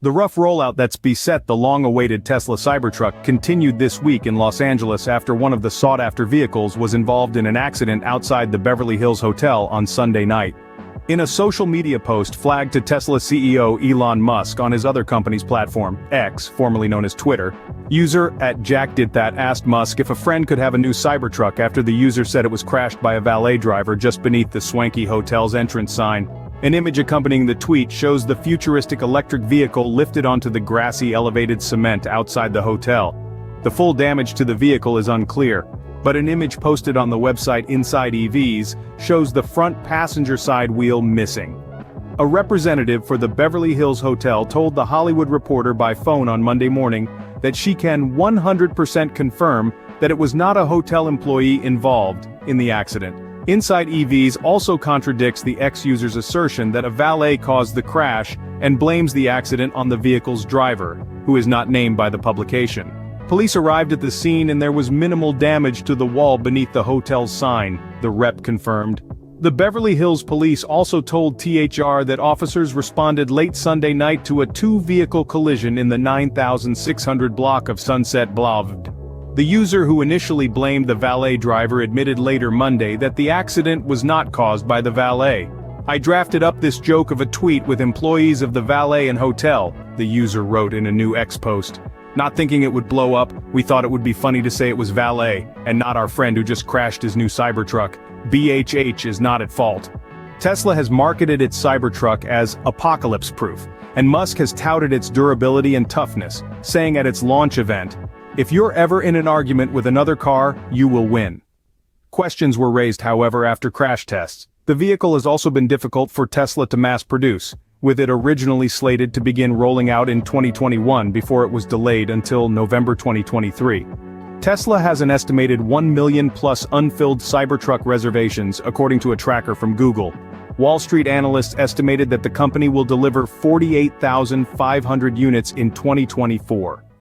The rough rollout that's beset the long-awaited Tesla Cybertruck continued this week in Los Angeles after one of the sought-after vehicles was involved in an accident outside the Beverly Hills Hotel on Sunday night. In a social media post flagged to Tesla CEO Elon Musk on his other company's platform, X, formerly known as Twitter, user @JackDidThat asked Musk if a friend could have a new Cybertruck after the user said it was crashed by a valet driver just beneath the swanky hotel's entrance sign. An image accompanying the tweet shows the futuristic electric vehicle lifted onto the grassy elevated cement outside the hotel. The full damage to the vehicle is unclear, but an image posted on the website Inside EVs shows the front passenger side wheel missing. A representative for the Beverly Hills Hotel told The Hollywood Reporter by phone on Monday morning that she can 100% confirm that it was not a hotel employee involved in the accident. Inside EVs also contradicts the ex-user's assertion that a valet caused the crash and blames the accident on the vehicle's driver, who is not named by the publication. Police arrived at the scene and there was minimal damage to the wall beneath the hotel's sign, the rep confirmed. The Beverly Hills Police also told THR that officers responded late Sunday night to a two-vehicle collision in the 9600 block of Sunset Boulevard. The user who initially blamed the valet driver admitted later Monday that the accident was not caused by the valet. "I drafted up this joke of a tweet with employees of the valet and hotel," the user wrote in a new X post. "Not thinking it would blow up, we thought it would be funny to say it was valet, and not our friend who just crashed his new Cybertruck. BHH is not at fault." Tesla has marketed its Cybertruck as apocalypse-proof, and Musk has touted its durability and toughness, saying at its launch event, "If you're ever in an argument with another car, you will win." Questions were raised, however, after crash tests. The vehicle has also been difficult for Tesla to mass produce, with it originally slated to begin rolling out in 2021 before it was delayed until November 2023. Tesla has an estimated 1 million plus unfilled Cybertruck reservations, according to a tracker from Google. Wall Street analysts estimated that the company will deliver 48,500 units in 2024.